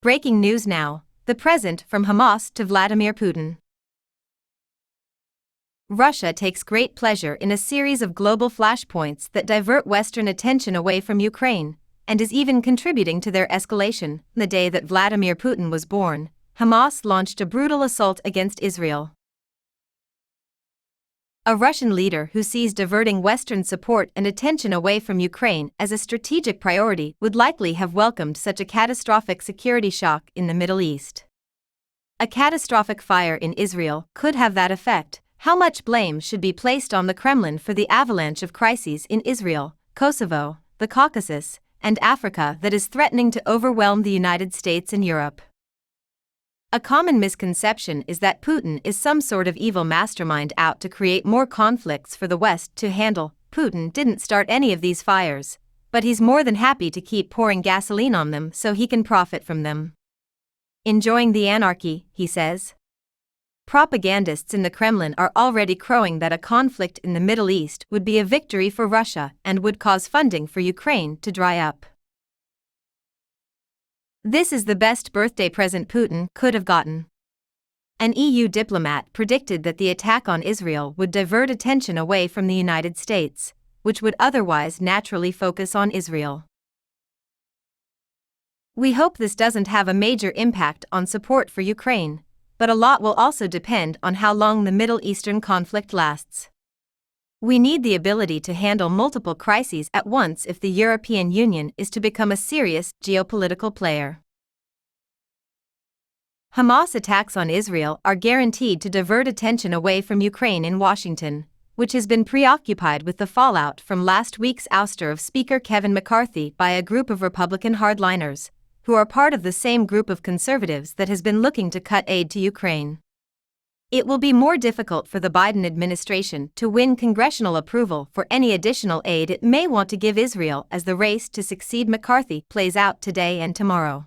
Breaking news now, the present from Hamas to Vladimir Putin. Russia takes great pleasure in a series of global flashpoints that divert Western attention away from Ukraine, and is even contributing to their escalation. The day that Vladimir Putin was born, Hamas launched a brutal assault against Israel. A Russian leader who sees diverting Western support and attention away from Ukraine as a strategic priority would likely have welcomed such a catastrophic security shock in the Middle East. A catastrophic fire in Israel could have that effect. How much blame should be placed on the Kremlin for the avalanche of crises in Israel, Kosovo, the Caucasus, and Africa that is threatening to overwhelm the United States and Europe? A common misconception is that Putin is some sort of evil mastermind out to create more conflicts for the West to handle. Putin didn't start any of these fires, but he's more than happy to keep pouring gasoline on them so he can profit from them. Enjoying the anarchy, he says. Propagandists in the Kremlin are already crowing that a conflict in the Middle East would be a victory for Russia and would cause funding for Ukraine to dry up. This is the best birthday present Putin could have gotten. An EU diplomat predicted that the attack on Israel would divert attention away from the United States, which would otherwise naturally focus on Israel. We hope this doesn't have a major impact on support for Ukraine, but a lot will also depend on how long the Middle Eastern conflict lasts. We need the ability to handle multiple crises at once if the European Union is to become a serious geopolitical player. Hamas attacks on Israel are guaranteed to divert attention away from Ukraine in Washington, which has been preoccupied with the fallout from last week's ouster of Speaker Kevin McCarthy by a group of Republican hardliners, who are part of the same group of conservatives that has been looking to cut aid to Ukraine. It will be more difficult for the Biden administration to win congressional approval for any additional aid it may want to give Israel as the race to succeed McCarthy plays out today and tomorrow.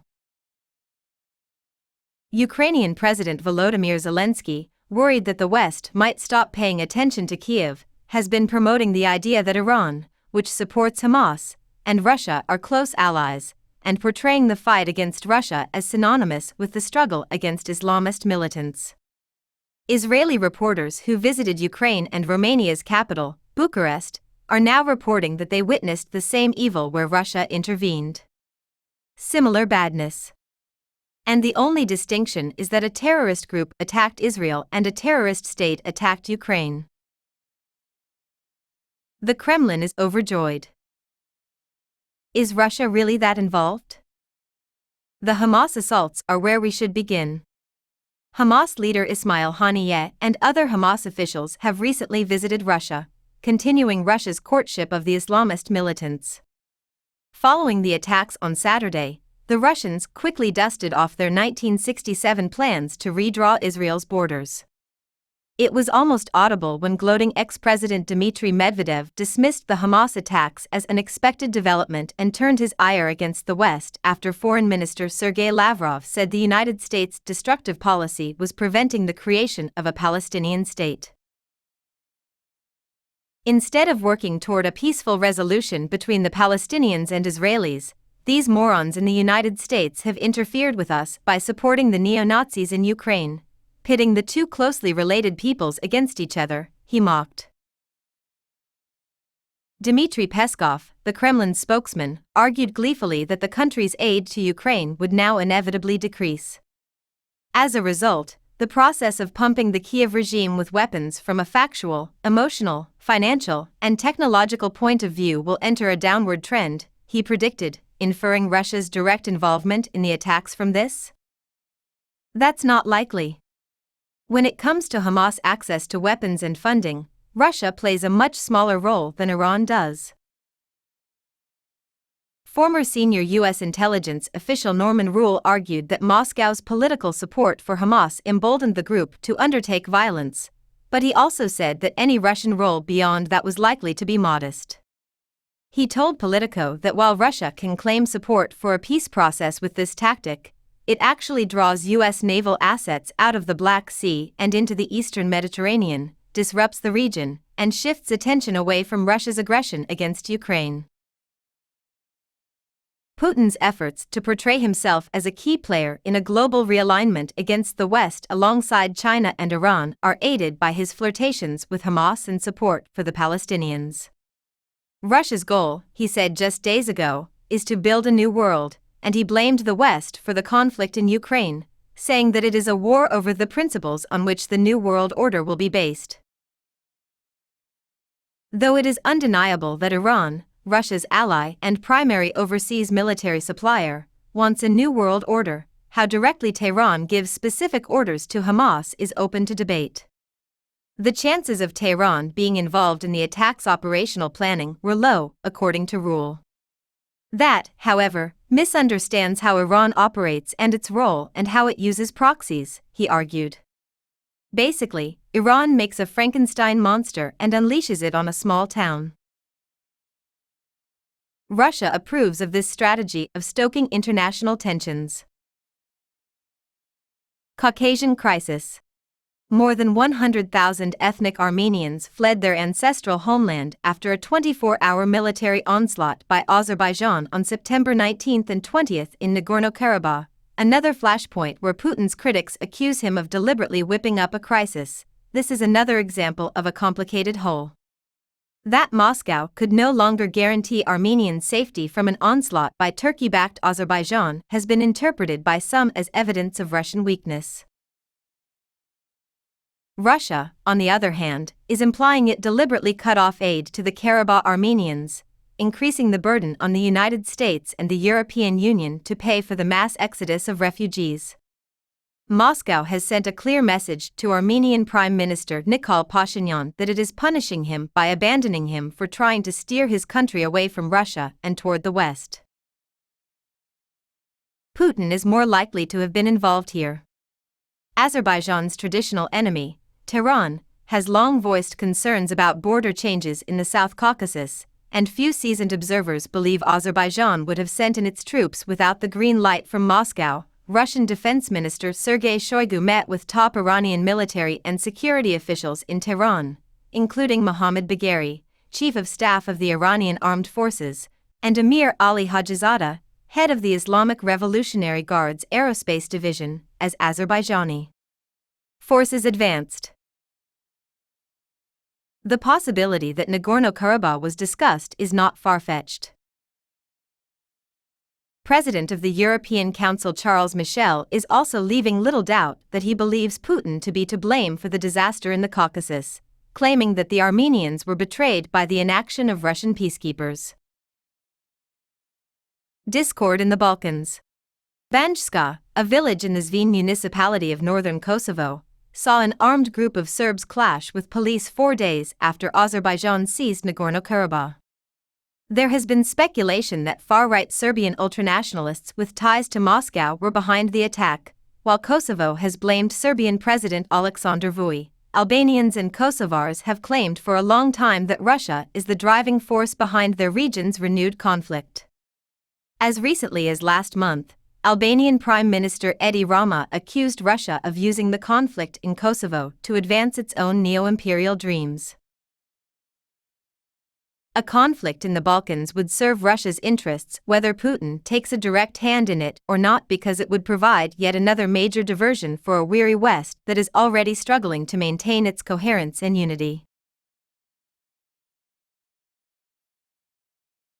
Ukrainian President Volodymyr Zelensky, worried that the West might stop paying attention to Kyiv, has been promoting the idea that Iran, which supports Hamas, and Russia are close allies, and portraying the fight against Russia as synonymous with the struggle against Islamist militants. Israeli reporters who visited Ukraine and Romania's capital, Bucharest, are now reporting that they witnessed the same evil where Russia intervened. Similar badness. And the only distinction is that a terrorist group attacked Israel and a terrorist state attacked Ukraine. The Kremlin is overjoyed. Is Russia really that involved? The Hamas assaults are where we should begin. Hamas leader Ismail Haniyeh and other Hamas officials have recently visited Russia, continuing Russia's courtship of the Islamist militants. Following the attacks on Saturday, the Russians quickly dusted off their 1967 plans to redraw Israel's borders. It was almost audible when gloating ex-President Dmitry Medvedev dismissed the Hamas attacks as an expected development and turned his ire against the West after Foreign Minister Sergei Lavrov said the United States' destructive policy was preventing the creation of a Palestinian state. Instead of working toward a peaceful resolution between the Palestinians and Israelis, these morons in the United States have interfered with us by supporting the neo-Nazis in Ukraine, pitting the two closely related peoples against each other, he mocked. Dmitry Peskov, the Kremlin spokesman, argued gleefully that the country's aid to Ukraine would now inevitably decrease. As a result, the process of pumping the Kyiv regime with weapons from a factual, emotional, financial, and technological point of view will enter a downward trend, he predicted, inferring Russia's direct involvement in the attacks from this? That's not likely. When it comes to Hamas access to weapons and funding, Russia plays a much smaller role than Iran does. Former senior U.S. intelligence official Norman Rule argued that Moscow's political support for Hamas emboldened the group to undertake violence, but he also said that any Russian role beyond that was likely to be modest. He told Politico that while Russia can claim support for a peace process with this tactic, it actually draws U.S. naval assets out of the Black Sea and into the eastern Mediterranean, disrupts the region, and shifts attention away from Russia's aggression against Ukraine. Putin's efforts to portray himself as a key player in a global realignment against the West alongside China and Iran are aided by his flirtations with Hamas and support for the Palestinians. Russia's goal, he said just days ago, is to build a new world, and he blamed the West for the conflict in Ukraine, saying that it is a war over the principles on which the new world order will be based. Though it is undeniable that Iran, Russia's ally and primary overseas military supplier, wants a new world order, how directly Tehran gives specific orders to Hamas is open to debate. The chances of Tehran being involved in the attack's operational planning were low, according to Rule. That, however, misunderstands how Iran operates and its role and how it uses proxies, he argued. Basically, Iran makes a Frankenstein monster and unleashes it on a small town. Russia approves of this strategy of stoking international tensions. Caucasian crisis. More than 100,000 ethnic Armenians fled their ancestral homeland after a 24-hour military onslaught by Azerbaijan on September 19 and 20 in Nagorno-Karabakh, another flashpoint where Putin's critics accuse him of deliberately whipping up a crisis. This is another example of a complicated whole. That Moscow could no longer guarantee Armenian safety from an onslaught by Turkey-backed Azerbaijan has been interpreted by some as evidence of Russian weakness. Russia, on the other hand, is implying it deliberately cut off aid to the Karabakh Armenians, increasing the burden on the United States and the European Union to pay for the mass exodus of refugees. Moscow has sent a clear message to Armenian Prime Minister Nikol Pashinyan that it is punishing him by abandoning him for trying to steer his country away from Russia and toward the West. Putin is more likely to have been involved here. Azerbaijan's traditional enemy, Tehran, has long voiced concerns about border changes in the South Caucasus, and few seasoned observers believe Azerbaijan would have sent in its troops without the green light from Moscow. Russian Defense Minister Sergei Shoigu met with top Iranian military and security officials in Tehran, including Mohammad Bagheri, Chief of Staff of the Iranian Armed Forces, and Amir Ali Hajizadeh, head of the Islamic Revolutionary Guard's Aerospace Division, as Azerbaijani forces advanced. The possibility that Nagorno-Karabakh was discussed is not far-fetched. President of the European Council Charles Michel is also leaving little doubt that he believes Putin to be to blame for the disaster in the Caucasus, claiming that the Armenians were betrayed by the inaction of Russian peacekeepers. Discord in the Balkans. Banjska, a village in the Zvin municipality of northern Kosovo, saw an armed group of Serbs clash with police 4 days after Azerbaijan seized Nagorno-Karabakh. There has been speculation that far-right Serbian ultranationalists with ties to Moscow were behind the attack, while Kosovo has blamed Serbian President Aleksandar Vučić. Albanians and Kosovars have claimed for a long time that Russia is the driving force behind their region's renewed conflict. As recently as last month, Albanian Prime Minister Edi Rama accused Russia of using the conflict in Kosovo to advance its own neo-imperial dreams. A conflict in the Balkans would serve Russia's interests whether Putin takes a direct hand in it or not, because it would provide yet another major diversion for a weary West that is already struggling to maintain its coherence and unity.